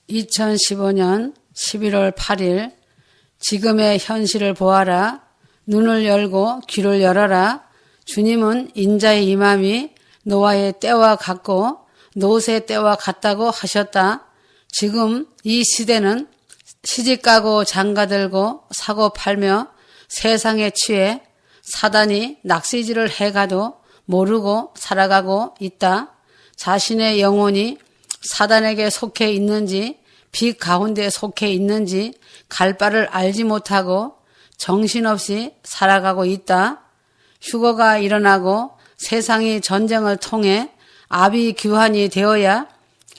2015년 11월 8일 지금의 현실을 보아라. 눈을 열고 귀를 열어라. 주님은 인자의 임함이 노아의 때와 같고 롯의 때와 같다고 하셨다. 지금 이 시대는 시집가고 장가들고 사고 팔며 세상에 취해 사단이 낚시질을 해가도 모르고 살아가고 있다. 자신의 영혼이 사단에게 속해 있는지 빛 가운데 속해 있는지 갈 바를 알지 못하고 정신없이 살아가고 있다. 휴거가 일어나고 세상이 전쟁을 통해 아비규환이 되어야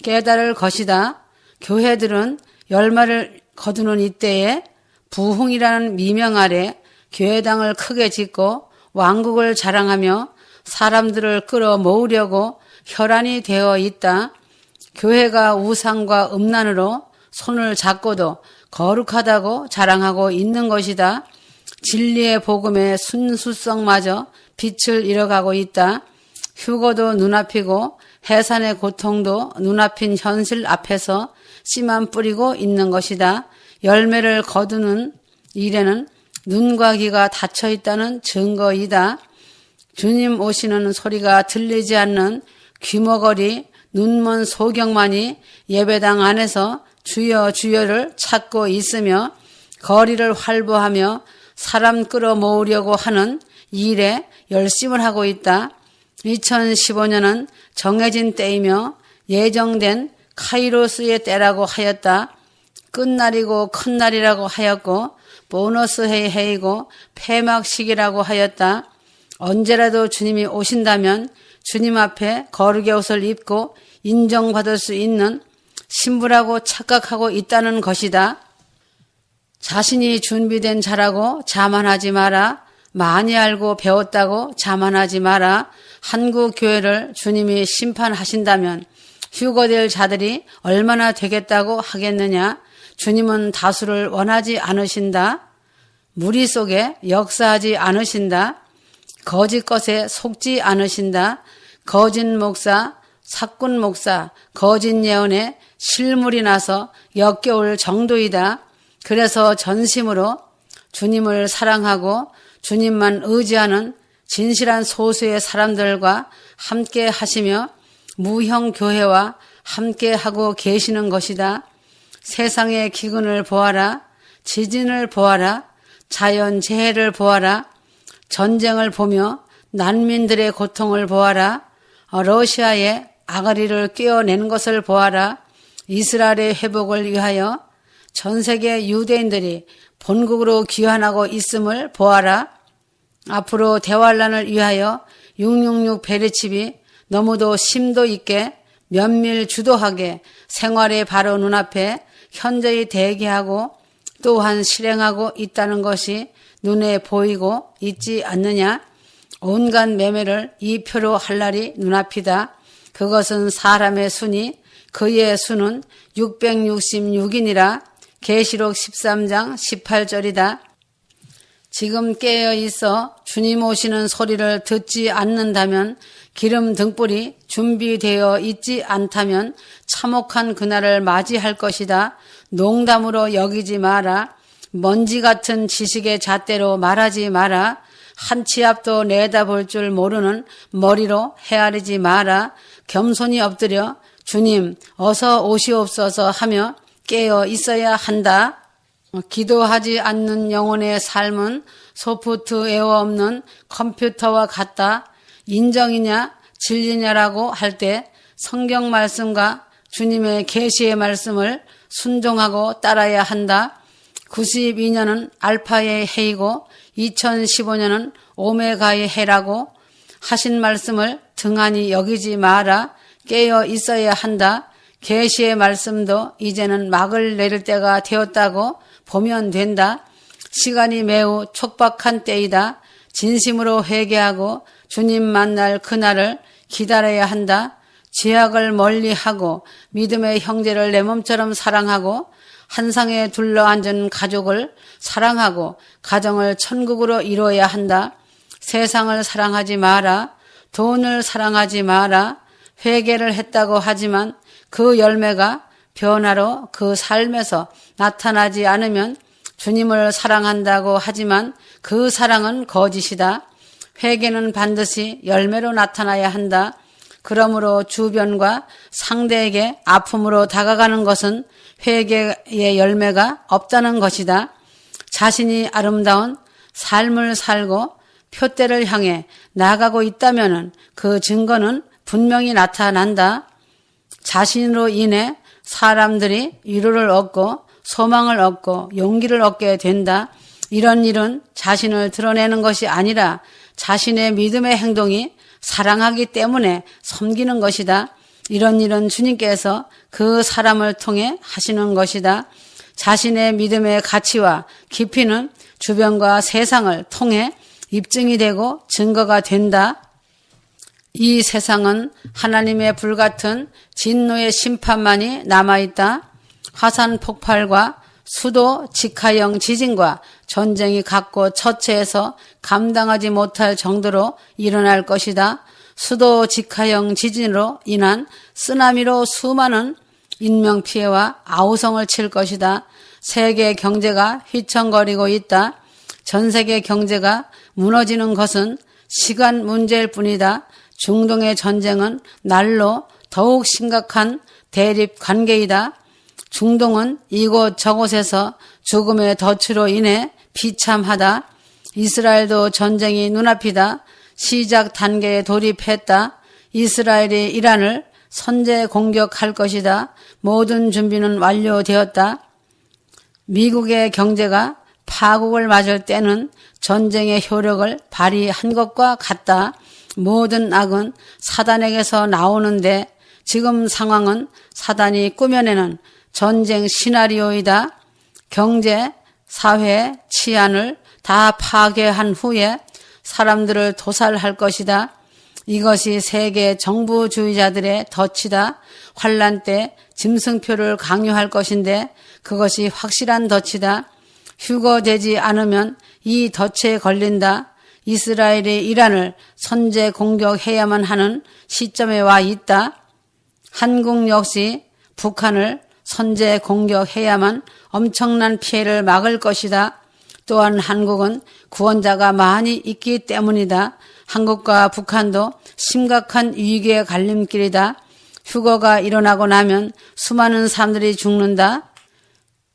깨달을 것이다. 교회들은 열매를 거두는 이때에 부흥이라는 미명 아래 교회당을 크게 짓고 왕국을 자랑하며 사람들을 끌어모으려고 혈안이 되어 있다. 교회가 우상과 음란으로 손을 잡고도 거룩하다고 자랑하고 있는 것이다. 진리의 복음의 순수성마저 빛을 잃어가고 있다. 휴거도 눈앞이고 해산의 고통도 눈앞인 현실 앞에서 씨만 뿌리고 있는 것이다. 열매를 거두는 일에는 눈과 귀가 닫혀 있다는 증거이다. 주님 오시는 소리가 들리지 않는 귀머거리 눈먼 소경만이 예배당 안에서 주여 주여를 찾고 있으며 거리를 활보하며 사람 끌어모으려고 하는 일에 열심을 하고 있다. 2015년은 정해진 때이며 예정된 카이로스의 때라고 하였다. 끝날이고 큰 날이라고 하였고 보너스 해이고 폐막식이라고 하였다. 언제라도 주님이 오신다면 주님 앞에 거룩의 옷을 입고 인정받을 수 있는 신부라고 착각하고 있다는 것이다. 자신이 준비된 자라고 자만하지 마라. 많이 알고 배웠다고 자만하지 마라. 한국 교회를 주님이 심판하신다면 휴거될 자들이 얼마나 되겠다고 하겠느냐. 주님은 다수를 원하지 않으신다. 무리 속에 역사하지 않으신다. 거짓 것에 속지 않으신다. 거짓 목사, 사꾼 목사, 거짓 예언에 실물이 나서 역겨울 정도이다. 그래서 전심으로 주님을 사랑하고 주님만 의지하는 진실한 소수의 사람들과 함께 하시며 무형교회와 함께 하고 계시는 것이다. 세상의 기근을 보아라. 지진을 보아라. 자연재해를 보아라. 전쟁을 보며 난민들의 고통을 보아라. 러시아의 아가리를 꿰어내는 것을 보아라. 이스라엘의 회복을 위하여 전 세계 유대인들이 본국으로 귀환하고 있음을 보아라. 앞으로 대환란을 위하여 666 베리칩이 너무도 심도 있게 면밀 주도하게 생활의 바로 눈앞에 현저히 대기하고 또한 실행하고 있다는 것이 눈에 보이고 있지 않느냐. 온갖 매매를 이 표로 할 날이 눈앞이다. 그것은 사람의 순이 그의 수는 666이니라. 계시록 13장 18절이다. 지금 깨어 있어 주님 오시는 소리를 듣지 않는다면 기름 등불이 준비되어 있지 않다면 참혹한 그날을 맞이할 것이다. 농담으로 여기지 마라. 먼지 같은 지식의 잣대로 말하지 마라. 한 치 앞도 내다볼 줄 모르는 머리로 헤아리지 마라. 겸손히 엎드려 주님 어서 오시옵소서 하며 깨어 있어야 한다. 기도하지 않는 영혼의 삶은 소프트웨어 없는 컴퓨터와 같다. 인정이냐 진리냐라고 할 때 성경 말씀과 주님의 계시의 말씀을 순종하고 따라야 한다. 92년은 알파의 해이고 2015년은 오메가의 해라고 하신 말씀을 등한히 여기지 마라. 깨어 있어야 한다. 계시의 말씀도 이제는 막을 내릴 때가 되었다고 보면 된다. 시간이 매우 촉박한 때이다. 진심으로 회개하고 주님 만날 그날을 기다려야 한다. 죄악을 멀리하고 믿음의 형제를 내 몸처럼 사랑하고 한 상에 둘러앉은 가족을 사랑하고 가정을 천국으로 이루어야 한다. 세상을 사랑하지 마라. 돈을 사랑하지 마라. 회개를 했다고 하지만 그 열매가 변화로 그 삶에서 나타나지 않으면 주님을 사랑한다고 하지만 그 사랑은 거짓이다. 회개는 반드시 열매로 나타나야 한다. 그러므로 주변과 상대에게 아픔으로 다가가는 것은 회개의 열매가 없다는 것이다. 자신이 아름다운 삶을 살고 표대를 향해 나아가고 있다면 그 증거는 분명히 나타난다. 자신으로 인해 사람들이 위로를 얻고 소망을 얻고 용기를 얻게 된다. 이런 일은 자신을 드러내는 것이 아니라 자신의 믿음의 행동이 사랑하기 때문에 섬기는 것이다. 이런 일은 주님께서 그 사람을 통해 하시는 것이다. 자신의 믿음의 가치와 깊이는 주변과 세상을 통해 입증이 되고 증거가 된다. 이 세상은 하나님의 불같은 진노의 심판만이 남아있다. 화산 폭발과 수도 직하형 지진과 전쟁이 각고 처체해서 감당하지 못할 정도로 일어날 것이다. 수도 직하형 지진으로 인한 쓰나미로 수많은 인명피해와 아우성을 칠 것이다. 세계 경제가 휘청거리고 있다. 전 세계 경제가 무너지는 것은 시간 문제일 뿐이다. 중동의 전쟁은 날로 더욱 심각한 대립 관계이다. 중동은 이곳 저곳에서 죽음의 덫으로 인해 비참하다. 이스라엘도 전쟁이 눈앞이다. 시작 단계에 돌입했다. 이스라엘이 이란을 선제 공격할 것이다. 모든 준비는 완료되었다. 미국의 경제가 파국을 맞을 때는 전쟁의 효력을 발휘한 것과 같다. 모든 악은 사단에게서 나오는데 지금 상황은 사단이 꾸며내는 전쟁 시나리오이다. 경제, 사회, 치안을 다 파괴한 후에 사람들을 도살할 것이다. 이것이 세계 정부주의자들의 덫이다. 환란 때 짐승표를 강요할 것인데 그것이 확실한 덫이다. 휴거되지 않으면 이 덫에 걸린다. 이스라엘이 이란을 선제 공격해야만 하는 시점에 와 있다. 한국 역시 북한을 선제 공격해야만 엄청난 피해를 막을 것이다. 또한 한국은 구원자가 많이 있기 때문이다. 한국과 북한도 심각한 위기의 갈림길이다. 휴거가 일어나고 나면 수많은 사람들이 죽는다.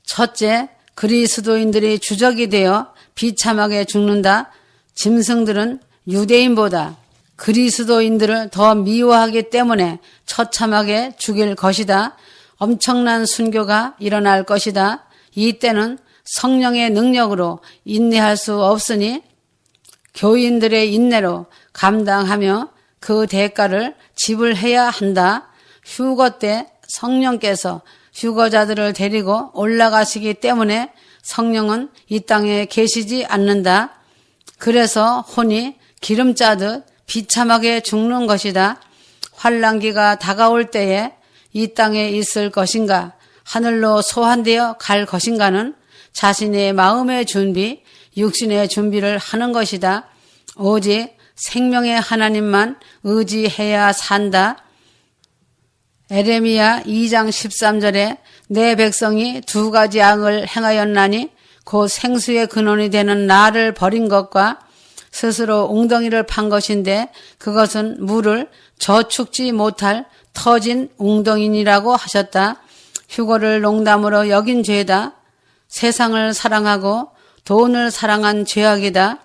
첫째, 그리스도인들이 주적이 되어 비참하게 죽는다. 짐승들은 유대인보다 그리스도인들을 더 미워하기 때문에 처참하게 죽일 것이다. 엄청난 순교가 일어날 것이다. 이때는 성령의 능력으로 인내할 수 없으니 교인들의 인내로 감당하며 그 대가를 지불해야 한다. 휴거 때 성령께서 휴거자들을 데리고 올라가시기 때문에 성령은 이 땅에 계시지 않는다. 그래서 혼이 기름 짜듯 비참하게 죽는 것이다. 환난기가 다가올 때에 이 땅에 있을 것인가 하늘로 소환되어 갈 것인가는 자신의 마음의 준비, 육신의 준비를 하는 것이다. 오직 생명의 하나님만 의지해야 산다. 에레미야 2장 13절에 내 백성이 두 가지 악을 행하였나니 곧 생수의 근원이 되는 나를 버린 것과 스스로 웅덩이를 판 것인데 그것은 물을 저축지 못할 터진 웅덩이니라고 하셨다. 휴거를 농담으로 여긴 죄다. 세상을 사랑하고 돈을 사랑한 죄악이다.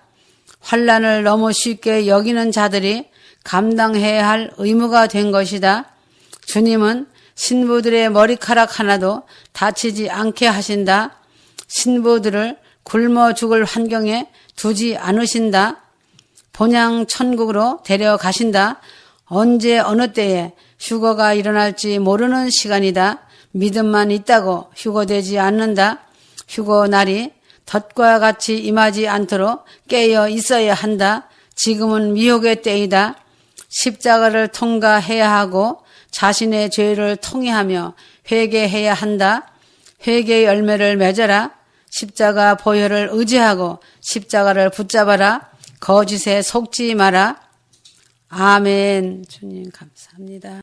환난을 너무 쉽게 여기는 자들이 감당해야 할 의무가 된 것이다. 주님은 신부들의 머리카락 하나도 다치지 않게 하신다. 신부들을 굶어 죽을 환경에 두지 않으신다. 본향 천국으로 데려가신다. 언제 어느 때에 휴거가 일어날지 모르는 시간이다. 믿음만 있다고 휴거되지 않는다. 휴거 날이 덫과 같이 임하지 않도록 깨어 있어야 한다. 지금은 미혹의 때이다. 십자가를 통과해야 하고 자신의 죄를 통회하며 회개해야 한다. 회개의 열매를 맺어라. 십자가 보혈을 의지하고 십자가를 붙잡아라. 거짓에 속지 마라. 아멘. 주님 감사합니다.